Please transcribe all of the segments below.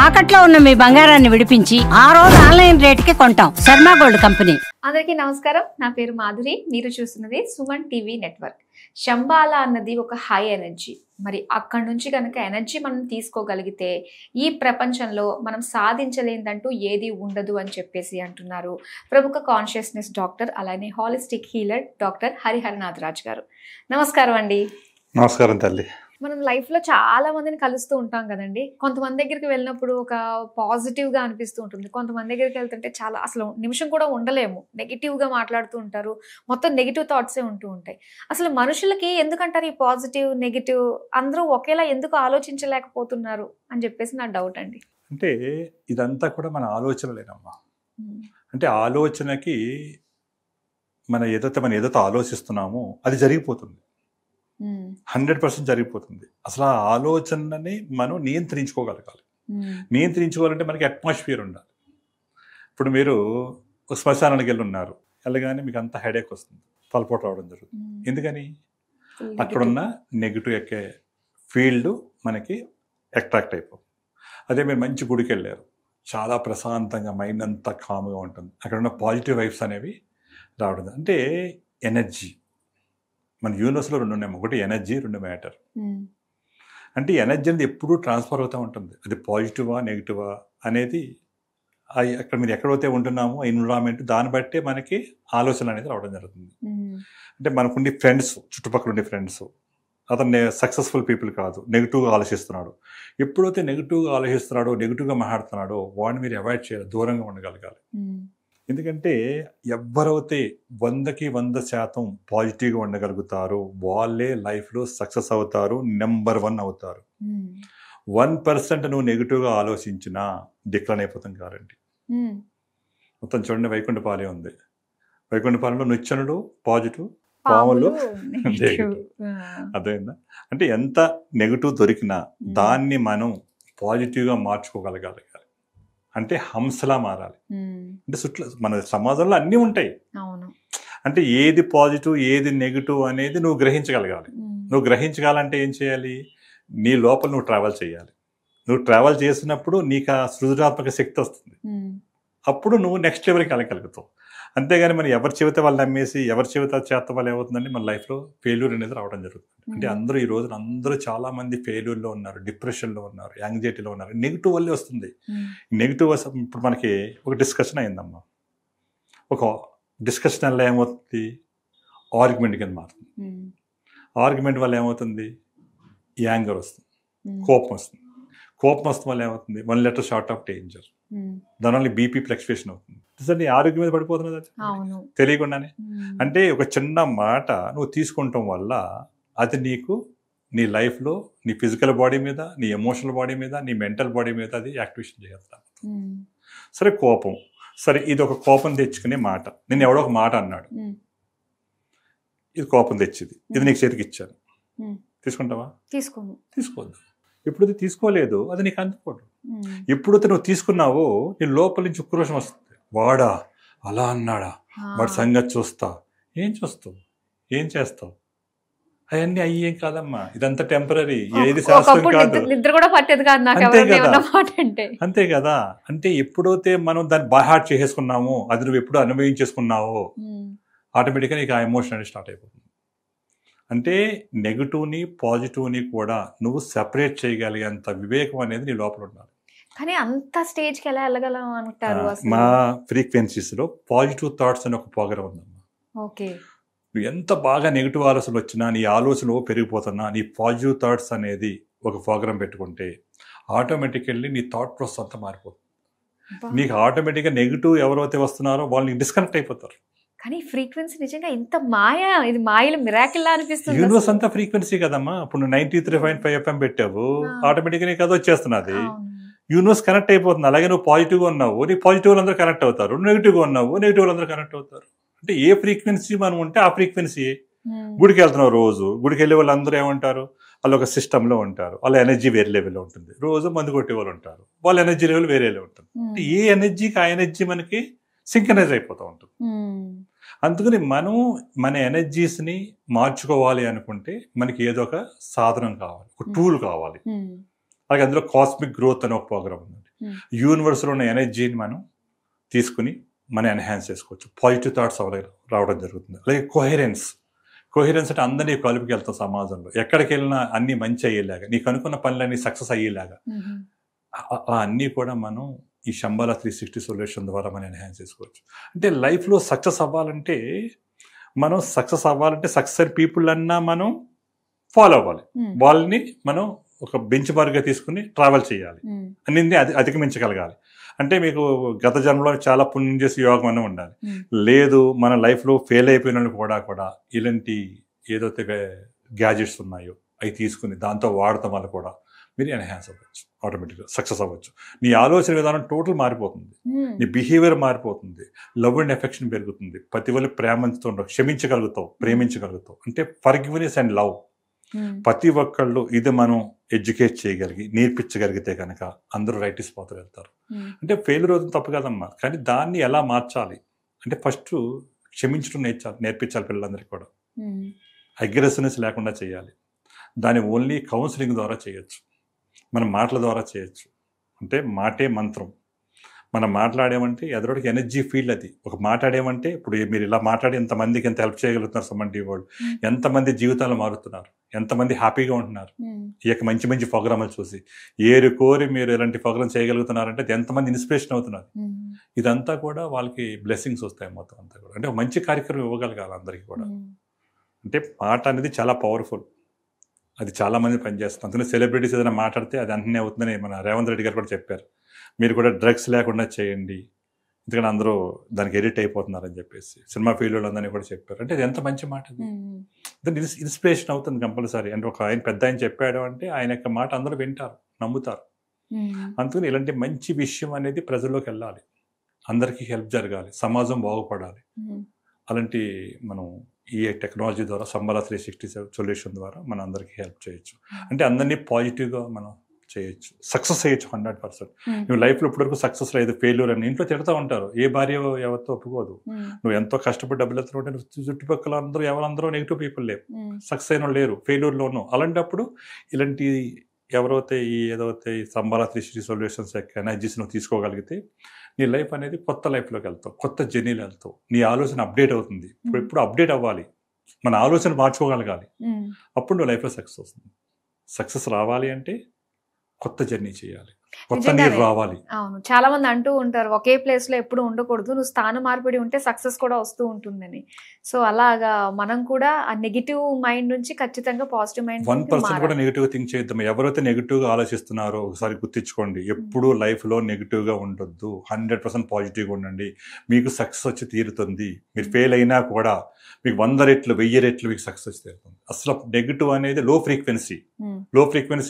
తాకట్లో ఉన్న మీ బంగారాన్ని విడిపించి ఆ రోజు ఆన్లైన్ రేటుకి కొంటాం. Sharma gold company. అందరికీ నమస్కారం. నా పేరు మాధురి. మీరు చూస్తున్నది సుమన్ టీవీ నెట్వర్క్. శంబాలా అన్నది ఒక హై ఎనర్జీ. మరి అక్కడి నుంచి కనుక ఎనర్జీ మనం తీసుకోగలిగితే ఈ ప్రపంచంలో మనం సాధించలేదంటూ ఏది ఉండదు అని చెప్పేసి అంటున్నారు ప్రముఖ కాన్షియస్నెస్ డాక్టర్, అలానే holistic healer doctor Hariharanath Raj గారు. నమస్కారం అండి. నమస్కారం తల్లి. మనం లైఫ్లో చాలా మందిని కలుస్తూ ఉంటాం కదండి. కొంతమంది దగ్గరికి వెళ్ళినప్పుడు ఒక పాజిటివ్గా అనిపిస్తూ ఉంటుంది. కొంతమంది దగ్గరికి వెళ్తుంటే చాలా అసలు నిమిషం కూడా ఉండలేము, నెగిటివ్గా మాట్లాడుతూ ఉంటారు. మొత్తం నెగిటివ్ థాట్సే ఉంటూ ఉంటాయి. అసలు మనుషులకి ఎందుకంటారు ఈ పాజిటివ్ నెగిటివ్ అందరూ ఒకేలా ఎందుకు ఆలోచించలేకపోతున్నారు అని చెప్పేసి నా డౌట్ అండి. అంటే ఇదంతా కూడా మన ఆలోచనలేనమ్మా. అంటే ఆలోచనకి మనం ఏదైతే ఆలోచిస్తున్నామో అది జరిగిపోతుంది. 100% జరిగిపోతుంది. అసలు ఆ ఆలోచనని మనం నియంత్రించుకోగలగాలి. నియంత్రించుకోవాలంటే మనకి అట్మాస్ఫియర్ ఉండాలి. ఇప్పుడు మీరు శ్మశానానికి వెళ్ళి ఉన్నారు, వెళ్ళగానే మీకు అంత హెడేక్ వస్తుంది, తలపోటు రావడం జరుగుతుంది. ఎందుకని? అక్కడున్న నెగిటివ్ ఎక్కే ఫీల్డ్ మనకి అట్రాక్ట్ అయిపోతుంది. అదే మీరు మంచి గుడికి వెళ్ళారు, చాలా ప్రశాంతంగా మైండ్ అంతా కామ్గా ఉంటుంది, అక్కడ ఉన్న పాజిటివ్ వైబ్స్ అనేవి రావడం. అంటే ఎనర్జీ మన యూనివర్స్లో రెండు ఉన్నాయి, ఒకటి ఎనర్జీ, రెండు మ్యాటర్. అంటే ఎనర్జీ అనేది ఎప్పుడూ ట్రాన్స్ఫర్ అవుతూ ఉంటుంది. అది పాజిటివా నెగిటివా అనేది అక్కడ మీరు ఎక్కడైతే ఉంటున్నామో ఎన్విరాన్మెంట్ దాన్ని బట్టే మనకి ఆలోచన అనేది రావడం జరుగుతుంది. అంటే మనకుండి ఫ్రెండ్స్, చుట్టుపక్కల ఉండే ఫ్రెండ్స్, అతను సక్సెస్ఫుల్ పీపుల్ కాదు, నెగిటివ్గా ఆలోచిస్తున్నాడు. ఎప్పుడైతే నెగిటివ్గా ఆలోచిస్తున్నాడో, నెగిటివ్గా మాట్లాడుతున్నాడో వాడిని మీరు అవాయిడ్ చేయాలి, దూరంగా ఉండగలగాలి. ఎందుకంటే ఎవరైతే 100కి 100% పాజిటివ్గా ఉండగలుగుతారో వాళ్ళే లైఫ్లో సక్సెస్ అవుతారు, నెంబర్ 1 అవుతారు. 1% నువ్వు నెగిటివ్గా ఆలోచించినా డిక్లైన్ అయిపోతాం గ్యారంటీ. మొత్తం చూడండి, వైకుంఠపాలెం ఉంది. వైకుంఠపాలెంలో నిచ్చెనుడు పాజిటివ్, పాములు నెగిటివ్. అర్థమైందా? అంటే ఎంత నెగిటివ్ దొరికినా దాన్ని మనం పాజిటివ్గా మార్చుకోగలగాలి. అంటే హంసలా మారాలి. అంటే మన సమాజంలో అన్నీ ఉంటాయి. అంటే ఏది పాజిటివ్ ఏది నెగిటివ్ అనేది నువ్వు గ్రహించగలగాలి. నువ్వు గ్రహించగలంటే ఏం చేయాలి? నీ లోపల నువ్వు ట్రావెల్ చేయాలి. నువ్వు ట్రావెల్ చేసినప్పుడు నీకు ఆ సృజనాత్మక శక్తి వస్తుంది. అప్పుడు నువ్వు నెక్స్ట్ లెవెల్కి వెళ్ళగలుగుతావు. అంతేగాని మనం ఎవరి చెబితే వాళ్ళు నమ్మేసి ఎవరి చెబితే చేత వాళ్ళు ఏమవుతుందంటే మన లైఫ్లో ఫెయిల్యూర్ అనేది రావడం జరుగుతుంది. అంటే అందరూ ఈ రోజున అందరూ చాలామంది ఫెయిల్యూర్లో ఉన్నారు, డిప్రెషన్లో ఉన్నారు, యాంగ్జైటీలో ఉన్నారు. నెగిటివ్ వల్లే వస్తుంది. నెగిటివ్ ఇప్పుడు మనకి ఒక డిస్కషన్ అయిందమ్మా. ఒక డిస్కషన్ వల్ల ఏమవుతుంది? ఆర్గ్యుమెంట్ కింద మారుతుంది. ఆర్గ్యుమెంట్ వల్ల ఏమవుతుంది? యాంగర్ వస్తుంది, కోపం వస్తుంది. కోపం వస్తుంది వల్ల ఏమవుతుంది? 1 letter షార్ట్ ఆఫ్ డేంజర్. దానివల్ల బీపీ ఫ్లక్చువేషన్ అవుతుంది. నీ ఆరోగ్యం మీద పడిపోతున్నది తెలియకుండానే. అంటే ఒక చిన్న మాట నువ్వు తీసుకుంటాం వల్ల అది నీకు నీ లైఫ్లో నీ ఫిజికల్ బాడీ మీద, నీ ఎమోషనల్ బాడీ మీద, నీ మెంటల్ బాడీ మీద అది యాక్టివేషన్ చేస్తాను. సరే కోపం, సరే ఇది ఒక కోపం తెచ్చుకునే మాట. నేను ఎవడో ఒక మాట అన్నాడు, ఇది కోపం తెచ్చింది, ఇది నీకు చేతికి ఇచ్చాను, తీసుకుంటావా? తీసుకోవద్దు. ఎప్పుడైతే తీసుకోలేదు అది నీకు అందుకోడు. ఎప్పుడైతే నువ్వు తీసుకున్నావో నీ లోపల నుంచి ఉక్రోషం వస్తుంది. వాడా అలా అన్నాడా, వాడి సంగతి చూస్తా. ఏం చూస్తావు? ఏం చేస్తావు? అవన్నీ అయ్యేం కాదమ్మా. ఇదంతా టెంపరీ, ఏది శాశ్వతం కాదు. అంతే కదా. అంటే ఎప్పుడైతే మనం దాన్ని బైహార్ట్ చేసేసుకున్నామో, అది నువ్వు ఎప్పుడు అనుభవించేసుకున్నావో ఆటోమేటిక్గా నీకు ఆ ఎమోషన్ అనేది స్టార్ట్ అయిపోతుంది. అంటే నెగిటివ్ని పాజిటివ్ని కూడా నువ్వు సెపరేట్ చేయగలిగేంత వివేకం అనేది నీ లోపల ఉండాలి. కానీ అంత స్టేజ్కి ఎలా వెళ్ళగలం అంటారు? మా ఫ్రీక్వెన్సీస్లో పాజిటివ్ థాట్స్ అని ఒక ప్రోగ్రామ్ ఉందమ్మా. నువ్వు ఎంత బాగా నెగిటివ్ ఆలోచనలు వచ్చినా, నీ ఆలోచనలు పెరిగిపోతున్నా, నీ పాజిటివ్ థాట్స్ అనేది ఒక ప్రోగ్రామ్ పెట్టుకుంటే ఆటోమేటికల్లీ నీ థాట్ ప్రాసెస్ అంతా మారిపోతుంది. నీకు ఆటోమేటిక్గా నెగిటివ్ ఎవరైతే వస్తున్నారో వాళ్ళు నీకు డిస్కనెక్ట్ అయిపోతారు. కానీ ఫ్రీక్వెన్సీ నిజంగా ఇంత మాయ, ఇది మాయలు మిరాకిల్ లా అనిపిస్తుంది. యూనివర్స్ అంతా ఫ్రీక్వెన్సీ కదమ్మా. ఇప్పుడు 93.5 FM పెట్టావు, ఆటోమేటిక్గా నీకు అది వచ్చేస్తున్నది. యూనివర్స్ కనెక్ట్ అయిపోతుంది. అలాగే నువ్వు పాజిటివ్గా ఉన్నావు, నీ పాజిటివ్ అందరూ కనెక్ట్ అవుతారు. నెగిటివ్గా ఉన్నావు, నెగిటివ్ అందరూ కనెక్ట్ అవుతారు. అంటే ఏ ఫ్రీక్వెన్సీ మనం ఉంటే ఆ ఫ్రీక్వెన్సీ. గుడికి వెళ్తున్నావు, రోజు గుడికి వెళ్ళే వాళ్ళు అందరూ ఏమంటారు? వాళ్ళు ఒక సిస్టంలో ఉంటారు, వాళ్ళ ఎనర్జీ వేరే లెవెల్లో ఉంటుంది. రోజు మందు కొట్టే వాళ్ళు ఉంటారు, వాళ్ళ ఎనర్జీ లెవెల్ వేరేలో ఉంటుంది. ఏ ఎనర్జీకి ఆ ఎనర్జీ మనకి సింక్రనైజ్ అయిపోతూ ఉంటుంది. అందుకని మనం మన ఎనర్జీస్ని మార్చుకోవాలి అనుకుంటే మనకి ఏదో ఒక సాధనం కావాలి, ఒక టూల్ కావాలి. అలాగే అందులో కాస్మిక్ గ్రోత్ అనే ఒక ప్రోగ్రామ్ ఉందండి. యూనివర్స్లో ఉన్న ఎనర్జీని మనం తీసుకుని మనం ఎన్హాన్స్ చేసుకోవచ్చు. పాజిటివ్ థాట్స్ రావడం జరుగుతుంది. అలాగే కోహెరెన్స్ అంటే అందరినీ కలుపుకి వెళ్తాం సమాజంలో. ఎక్కడికి వెళ్ళినా అన్నీ మంచి అయ్యేలాగా, నీకు అనుకున్న పనులన్నీ సక్సెస్ అయ్యేలాగా అన్నీ కూడా మనం ఈ శంబాలా 360 సొల్యూషన్ ద్వారా మనం ఎన్హాన్స్ చేసుకోవచ్చు. అంటే లైఫ్లో సక్సెస్ అవ్వాలంటే సక్సెస్ అయిన పీపుల్ అన్నా మనం ఫాలో అవ్వాలి. వాళ్ళని మనం ఒక బెంచ్ మార్క్గా తీసుకుని ట్రావెల్ చేయాలి, అన్నింటినీ అధిగమించగలగాలి. అంటే మీకు గత జన్మలో చాలా పుణ్యం చేసి యోగం అన్న ఉండాలి. లేదు మన లైఫ్లో ఫెయిల్ అయిపోయిన వాళ్ళు కూడా ఇలాంటి ఏదైతే గ్యాజెట్స్ ఉన్నాయో అవి తీసుకుని దాంతో వాడటం వల్ల కూడా మీరు ఎన్హాన్స్ అవ్వచ్చు, ఆటోమేటిక్గా సక్సెస్ అవ్వచ్చు. నీ ఆలోచన విధానం టోటల్ మారిపోతుంది, నీ బిహేవియర్ మారిపోతుంది, లవ్ అండ్ ఎఫెక్షన్ పెరుగుతుంది, ప్రతి వాళ్ళు ప్రేమతో ఉండవు, క్షమించగలుగుతావు, ప్రేమించగలుగుతావు. అంటే ఫర్గివ్నెస్ అండ్ లవ్ ప్రతి ఒక్కళ్ళు ఇది మనం ఎడ్యుకేట్ చేయగలిగి నేర్పించగలిగితే కనుక అందరూ రైటిస్ పోతూ వెళ్తారు. అంటే ఫెయిల్యూర్ అవుతుంది తప్పు కదమ్మా, కానీ దాన్ని ఎలా మార్చాలి అంటే ఫస్ట్ క్షమించడం నేర్పించాలి పిల్లలందరికీ కూడా. అగ్రెసివ్నెస్ లేకుండా చేయాలి. దాన్ని ఓన్లీ కౌన్సిలింగ్ ద్వారా చేయొచ్చు, మన మాటల ద్వారా చేయొచ్చు. అంటే మాటే మంత్రం. మనం మాట్లాడేమంటే ఎదురుడికి ఎనర్జీ ఫీల్డ్. అది ఒక మాట్లాడేమంటే ఇప్పుడు మీరు ఇలా మాట్లాడి ఎంతమందికి ఎంత హెల్ప్ చేయగలుగుతున్నారు సుమన్ టీవీ వాళ్ళు, ఎంతమంది జీవితాలు మారుతున్నారు, ఎంతమంది హ్యాపీగా ఉంటున్నారు ఈ యొక్క మంచి మంచి ప్రోగ్రాములు చూసి. కోరి మీరు ఇలాంటి ప్రోగ్రామ్ చేయగలుగుతున్నారంటే ఎంతమంది ఇన్స్పిరేషన్ అవుతున్నారు. ఇదంతా కూడా వాళ్ళకి బ్లెస్సింగ్స్ వస్తాయి మొత్తం అంతా కూడా. అంటే మంచి కార్యక్రమం ఇవ్వగలగాలి అందరికీ కూడా. అంటే మాట అనేది చాలా పవర్ఫుల్, అది చాలామంది పనిచేస్తుంది. అందులో సెలబ్రిటీస్ ఏదైనా మాట్లాడితే అది అన్నీ అవుతుందని మన రేవంత్ రెడ్డి గారు కూడా చెప్పారు. మీరు కూడా డ్రగ్స్ లేకుండా చేయండి, ఎందుకంటే అందరూ దానికి ఎడిట్ అయిపోతున్నారని చెప్పేసి సినిమా ఫీల్డ్ అందరినీ కూడా చెప్పారు. అంటే అది ఎంత మంచి మాట, అది ఇన్స్పిరేషన్ అవుతుంది కంపల్సరీ. అంటే ఒక పెద్ద ఆయన చెప్పాడు అంటే ఆయన యొక్క మాట అందరూ వింటారు, నమ్ముతారు. అందుకని ఇలాంటి మంచి విషయం అనేది ప్రజల్లోకి వెళ్ళాలి, అందరికీ హెల్ప్ జరగాలి, సమాజం బాగుపడాలి. అలాంటి మనం ఈ టెక్నాలజీ ద్వారా శంబాలా 360 సొల్యూషన్ ద్వారా మనం అందరికీ హెల్ప్ చేయొచ్చు. అంటే అందరినీ పాజిటివ్గా మనం చేయొచ్చు, సక్సెస్ అయ్యొచ్చు 100%. నువ్వు లైఫ్లో ఇప్పటివరకు సక్సెస్ లేదు, ఫెయిల్యూర్ అని ఇంట్లో తిడతా ఉంటారు. ఏ భార్య ఎవరితో ఒప్పుకోదు. నువ్వు ఎంతో కష్టపడి డబ్బులు ఎత్తుకుంటే చుట్టుపక్కల ఎవరందరూ నెగిటివ్ పీపుల్ లేవు, సక్సెస్ అయిన లేరు, ఫెయిల్యూర్లోనూ. అలాంటప్పుడు ఇలాంటి ఎవరైతే ఏదైతే ఈ శంబాలా 360 సొల్యూషన్స్ యొక్క ఎనర్జీస్ నువ్వు తీసుకోగలిగితే నీ లైఫ్ అనేది కొత్త లైఫ్లోకి వెళ్తావు, కొత్త జర్నీలో వెళ్తావు. నీ ఆలోచన అప్డేట్ అవుతుంది. ఇప్పుడు అప్డేట్ అవ్వాలి, మన ఆలోచన మార్చుకోగలగాలి, అప్పుడు నువ్వు లైఫ్లో సక్సెస్ వస్తుంది. సక్సెస్ రావాలి అంటే కొత్త జర్నీ చేయాలి, కొత్త నీరు రావాలి. అవును, చాలా మంది అంటూ ఉంటారు ఒకే ప్లేస్ లో ఎప్పుడు ఉండకూడదు, నువ్వు స్థాన మార్పిడి ఉంటే సక్సెస్ కూడా వస్తూ ఉంటుందని. సో అలాగా మనం కూడా ఆ నెగిటివ్ మైండ్ నుంచి ఖచ్చితంగా పాజిటివ్ మైండ్ 1% కూడా నెగిటివ్ థింక్ చేద్దాం. ఎవరైతే నెగిటివ్ గా ఆలోచిస్తున్నారో ఒకసారి గుర్తించుకోండి. ఎప్పుడు లైఫ్ లో నెగిటివ్ గా ఉండొద్దు, 100% పాజిటివ్ గా ఉండండి. మీకు సక్సెస్ వచ్చి తీరుతుంది. మీరు ఫెయిల్ అయినా కూడా మీకు 100 రెట్లు 1000 రెట్లు మీకు సక్సెస్ వచ్చి తీరుతుంది. అసలు నెగిటివ్ అనేది లో ఫ్రీక్వెన్సీ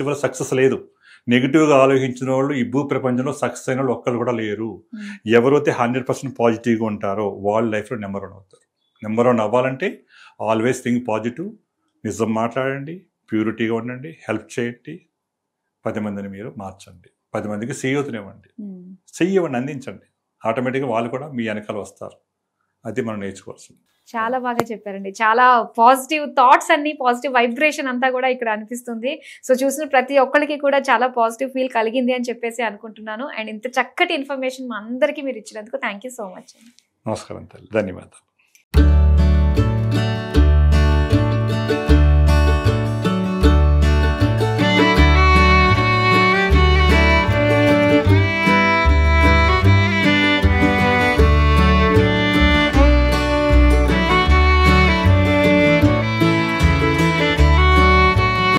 వల్ల సక్సెస్ లేదు. నెగిటివ్గా ఆలోచించిన వాళ్ళు ఈ భూ ప్రపంచంలో సక్సెస్ అయిన వాళ్ళు ఒక్కరు కూడా లేరు. ఎవరైతే 100% పాజిటివ్గా ఉంటారో వాళ్ళ లైఫ్లో నెంబర్ 1 అవుతారు. నెంబర్ 1 అవ్వాలంటే ఆల్వేస్ థింక్ పాజిటివ్, నిజం మాట్లాడండి, ప్యూరిటీగా ఉండండి, హెల్ప్ చేయండి, 10 మందిని మీరు మార్చండి, 10 మందికి చేయూతనివ్వండి, చెయ్యవండి, అందించండి. ఆటోమేటిక్గా వాళ్ళు కూడా మీ వెనకాల వస్తారు. అది మనం నేర్చుకోవాల్సింది. చాలా బాగా చెప్పారండి. చాలా పాజిటివ్ థాట్స్ అన్ని, పాజిటివ్ వైబ్రేషన్ అంతా కూడా ఇక్కడ అనిపిస్తుంది. సో చూసిన ప్రతి ఒక్కరికి కూడా చాలా పాజిటివ్ ఫీల్ కలిగింది అని చెప్పేసి అనుకుంటున్నాను. అండ్ ఇంత చక్కటి ఇన్ఫర్మేషన్ మా అందరికీ మీరు ఇచ్చినందుకు థ్యాంక్ యూ సో మచ్. నమస్కారం తల్లి, ధన్యవాదాలు.